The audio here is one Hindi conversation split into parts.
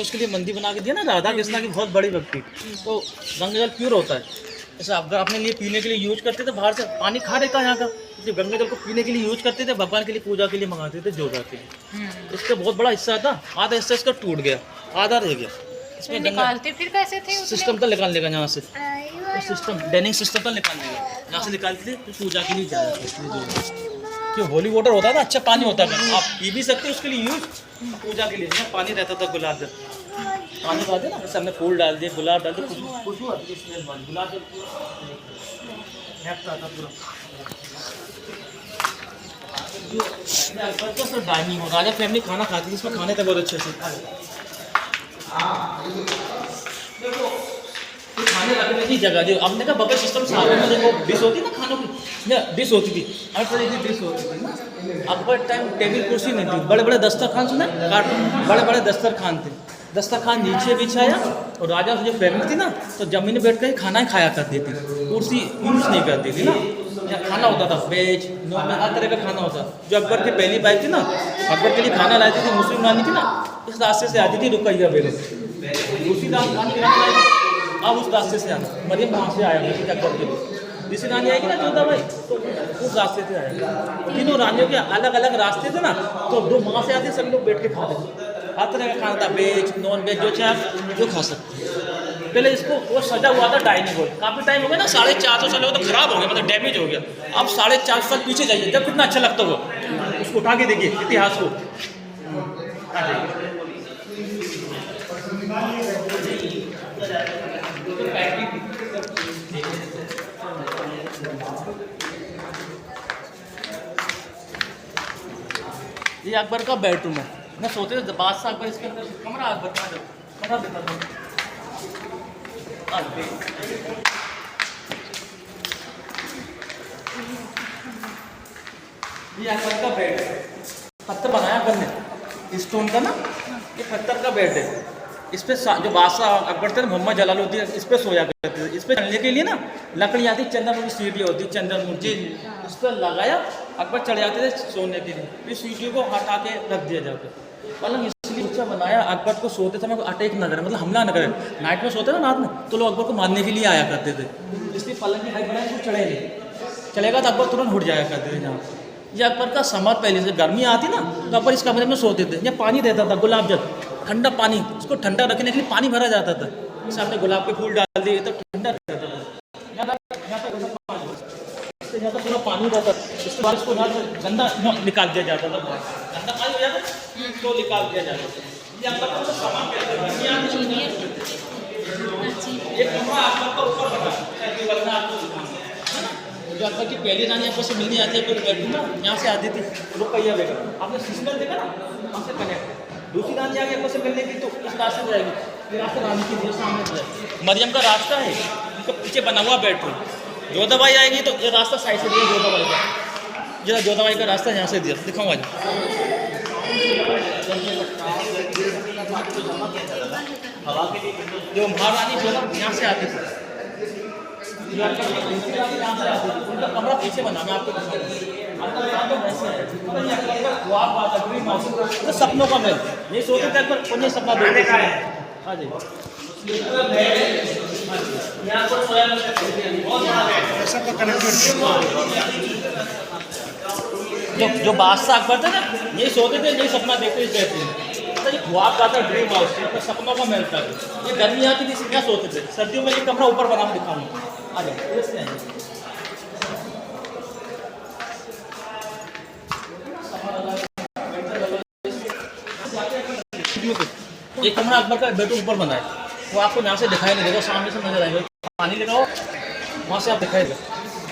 उसके लिए मंदिर बना के दिया ना राधा कृष्णा की बहुत बड़ी भक्ति, तो गंगा जल प्योर होता है। जैसे अगर अपने लिए पीने के लिए यूज करते थे, बाहर से पानी खा रहता है यहाँ का, इसलिए गंगा जल को पीने के लिए यूज करते थे, भगवान के लिए पूजा के लिए मंगाते थे जो जाते हैं। इसका बहुत बड़ा हिस्सा था, आधा हिस्सा इसका टूट गया, आधा रह गया। इसमें निकालते फिर कैसे थे? सिस्टम तो निकाल लेगा यहाँ से, सिस्टम ड्रेनिंग सिस्टम तो निकाल लेगा, यहाँ से निकालते थे तो पूजा के लिए जाए। क्यों होली वाटर होता था, अच्छा पानी होता था, आप पी भी सकते उसके लिए यूज, पूजा के लिए पानी रहता था। गुलाब जल पानी डाल दिया ना, जैसे हमने फूल डाल दिए, गुलाब डाल दिए, खुशबू आती है स्मेल वाली, गुलाब जल पूरा। डाइनिंग हो, राजा फैमिली खाना खाती थी, इसमें खाने थे बहुत अच्छे से। देखो खाने रखने की जगह जो हमने कहा बफे सिस्टम सारे में देखो डिश होती ना खानों की, डिश होती थी, हर तरह की डिश होती थी ना। अकबर टाइम टेबल कुर्सी नहीं थी, बड़े बड़े दस्तरखान सुने, बड़े बड़े दस्तरखान थे, दस्तरखान नीचे बिछाया और राजा जो फैमिली थी ना तो जमीन में बैठ कर खाना ही खाया करती थी, कुर्सी यूज नहीं करती थी ना। यहाँ खाना होता था वेज नॉन वेज हर तरह का खाना होता। जो अकबर की पहली वाइफ थी ना, अकबर के लिए खाना लाती थी, मुस्लिम रानी थी ना, इस रास्ते से आती थी रुकैया बेगम, दूसरी रानी अब उस रास्ते से आना, मरियम वहाँ से आया अकबर के लिए, दूसरी रानी आएगी ना जोधा भाई तो उस रास्ते से आएगा। तीनों रानियों के अलग अलग रास्ते थे ना, तो दो वहाँ से आते सभी लोग बैठ के खाते थे, हर तरह का खाना था, वेज नॉन वेज जो चाहे आप जो खा सकते हैं। पहले इसको वो सजा हुआ था डाइनिंग हॉल, काफ़ी टाइम हो गया ना, 450 साल हो तो खराब हो गया, मतलब डैमेज हो गया। अब 450 साल पीछे जाइए, जब कितना अच्छा लगता वो, उसको उठा के देखिए इतिहास को। ये अकबर का बेडरूम है, मैं सोते थे बादशाह अकबर इसके अंदर कमरा, अकबर का कमरा देता था। ये अकबर का बेड है, पत्थर बनाया अकबर ने स्टोन का ना, ये पत्थर का बेड है। इस पे जो बादशाह अकबर थे मोहम्मद जलालुद्दीन, इस पे सोया करते थे। इस पे चढ़ने के लिए ना लकड़ी आती, चंदनमुखी सीढ़ी होती, चंदनमुखी, इस पर लगाया अकबर चढ़ जाते थे सोने के लिए, फिर सीढ़ी को हटा के रख दिया जाता। पलंग इसलिए ऊंचा बनाया अकबर को सोते समय अटैक न करे, मतलब हमला न करे। नाइट में सोते ना रात में तो लोग अकबर को मारने के लिए आया करते थे, इसलिए पलंग की हाइट बनाई, चढ़े नहीं, चलेगा तो अकबर तुरंत उठ जाया करते थे। जहाँ ये अकबर का समर, पहले से गर्मी आती ना तो अकबर इस कमरे में सोते थे। यहाँ पानी रहता था गुलाब जल, ठंडा पानी, उसको ठंडा रखने के लिए पानी भरा जाता था। जैसे आपने गुलाब के फूल डाल दिए तो ठंडा रहता था, यहाँ तो पूरा पानी रहता था। इसके बाद इसको गंदा निकाल दिया जाता था, गंदा पानी हो जाता तो निकाल दिया जाता था। ये अकबर का सामान एक कमरा अकबर का ऊपर बना, जो अकबर की पहली रानी अकबर से मिलने आती है कोई बेडरूम में, यहाँ से आती थी रुकैया बेगम, आपने सिस्टम देखा ना, हमसे कनेक्ट। दूसरी रानी आगे अकबर से मिलने की तो इस रास्ते से जाएगी, ये रास्ता रानी की जो सामने से जाएगी। मरियम का रास्ता है, उनका पीछे बना हुआ बेडरूम। जोधाबाई आएगी तो ये रास्ता साइड से दिया जोधाबाई का, जरा जोधाबाई का रास्ता यहाँ से दिया, दिखाऊँ आज। जो महारानी जो यहाँ से आती थी, उनका कमरा पीछे बना, मैं आपको तो सपनों का महल, ये सोते थे अकबर पुण्य सपना देखते थे। हाँ जी, जो बादशाह अकबर थे ना, ये सोते थे, यही सपना देखते थे। ये ख्वाब का था, ड्रीम हाउस, तो सपनों का महल था। ये गर्मी आती थी यहाँ सोते थे, सर्दियों में ये कमरा ऊपर बना दिखाऊंगा। आ जाओ, एक कमरा अकबर का बेडरूम ऊपर बना है, वो आपको यहाँ से दिखाई नहीं देगा, सामने से नजर आएगा। पानी लगाओ वहाँ से आप दिखाएगा,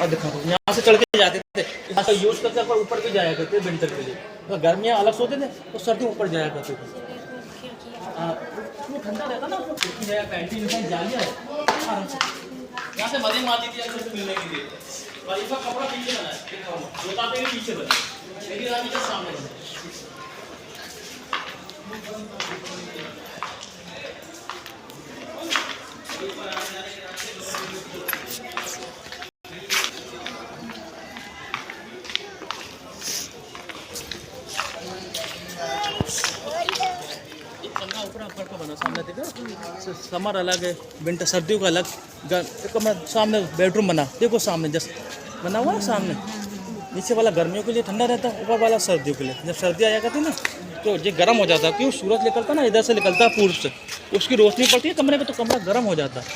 और दिखाओ यहाँ से चढ़ के जाते थे, यहाँ से यूज करके अकबर ऊपर भी जाया करते विंटर के लिए। तो गर्मियाँ अलग सोते थे तो सर्दी ऊपर जाया करते थे। ठंडा रहता ना, कैंटीन जालिया है, यहाँ से मरीम आती थी अकबर से मिलने के लिए। मरीम का कपड़ा पीछे बना है, जोधा पे भी पीछे बना, मेरी रानी के सामने बना। एक कमरा ऊपर का बना सामने देखो, समर अलग है, विंटर सर्दियों का अलग, कमरा सामने बेडरूम बना देखो सामने जस्ट बना हुआ है सामने। नीचे वाला गर्मियों के लिए ठंडा रहता है, ऊपर वाला सर्दियों के लिए। जब सर्दी आया करती ना तो ये गर्म हो जाता है, क्यों सूरज निकलता ना इधर से निकलता है पूर्व से, उसकी रोशनी पड़ती है कमरे में तो कमरा गर्म हो जाता है,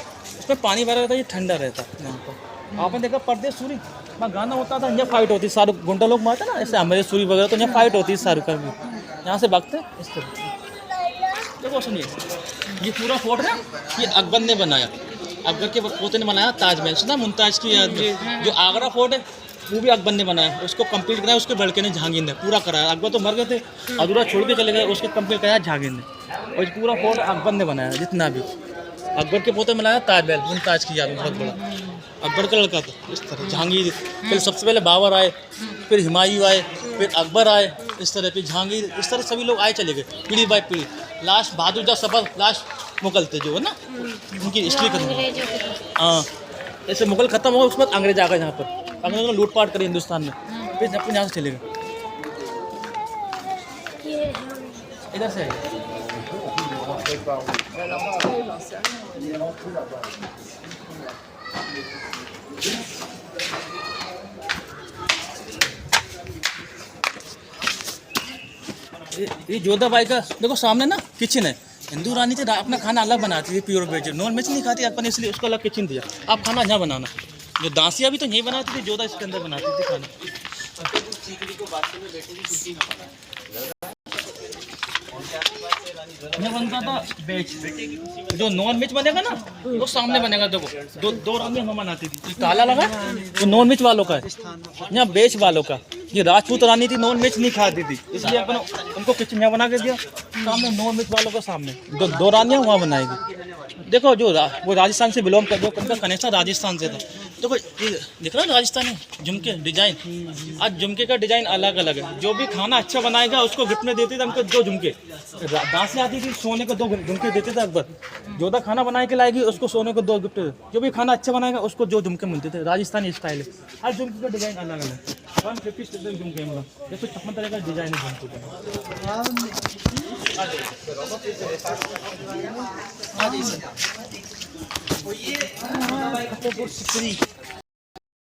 उसमें पानी भरा रहता है, ये ठंडा रहता है यहाँ पर। आपने देखा परदेश सूरी वहाँ गाना होता था, यहाँ फाइट होती, शाहरुख गुंडा लोग मारते ना ऐसे अमरीश सूरी वगैरह, तो यहाँ फाइट होती है शाहरुख खान की, यहाँ से भागते हैं इस तरह। देखो सुनिए, ये पूरा फोर्ट है ये अकबर ने बनाया, अकबर के पोते ने बनाया ताजमहल, सुना मुमताज की याद में। जो आगरा फोर्ट है वो भी अकबर ने बनाया, उसको कंप्लीट कराया उसके लड़के ने जहांगीर ने पूरा कराया। अकबर तो मर गए थे, अधूरा छोड़ के चले गए, उसको कंप्लीट कराया जहांगीर ने, और पूरा फोर्ट अकबर ने बनाया जितना भी। अकबर के पोते में बनाया ताजमहल मुमताज की याद में, बहुत बड़ा अकबर का लड़का था। इस तरह जहांगीर, फिर सबसे पहले बाबर आए, फिर हुमायूं आए, फिर अकबर आए, इस तरह फिर जहांगीर, इस तरह सभी लोग आए चले गए पीढ़ी बाई पीढ़ी। लास्ट बहादुर शाह सफर लास्ट मुगल थे जो है ना, उनकी हिस्ट्री खत्म। हाँ, ऐसे मुगल खत्म हो गए, उसके बाद अंग्रेज आ गए यहाँ पर, अंग्रेजों ने लूटपाट करी हिंदुस्तान में, फिर अपने यहाँ से चले गए। इधर से ये जोधाबाई का देखो सामने ना किचन है। हिंदू रानी थी, अपना खाना अलग बनाती थी, प्योर वेज, नॉन वेज नहीं खाती अपन, इसलिए उसको अलग किचन दिया। आप खाना यहाँ बनाना, जो दासियाँ भी तो यहीं बनाती थी, जोधा इसके अंदर बनाती थी खाना। यहाँ बनता था वेज, जो नॉन वेज बनेगा ना वो सामने बनेगा। देखो दो रानियाँ हम बनाती थी, ताला लगा तो नॉन वेज वालों का है, यहाँ वेज वालों का। ये राजपूत रानी थी, नॉन वेज नहीं खाती थी, इसलिए अपन उनको किचन यहाँ बना के दिया, सामने नॉन वेज वालों का सामने दो रानियाँ वहाँ बनाएगी। देखो जो वो राजस्थान से बिलोंग कर, जो उनका कनेक्शन राजस्थान से था। देखो ये दिख रहा है राजस्थानी झुमके डिजाइन, आज झुमके का डिजाइन अलग अलग है। जो भी खाना अच्छा बनाएगा उसको गिफ्ट में देते थे हमको 2 झुमके। दासी आती थी, सोने को 2 झुमके देते थे अकबर। जोधा खाना बना के लाएगी उसको सोने को 2 गिफ्ट। जो भी खाना अच्छा बनाएगा उसको 2 झुमके मिलते थे, राजस्थानी स्टाइल है। हर झुमके का डिजाइन अलग अलग, 150 झुमके मतलब 156 तरह का डिजाइन है झुमके का।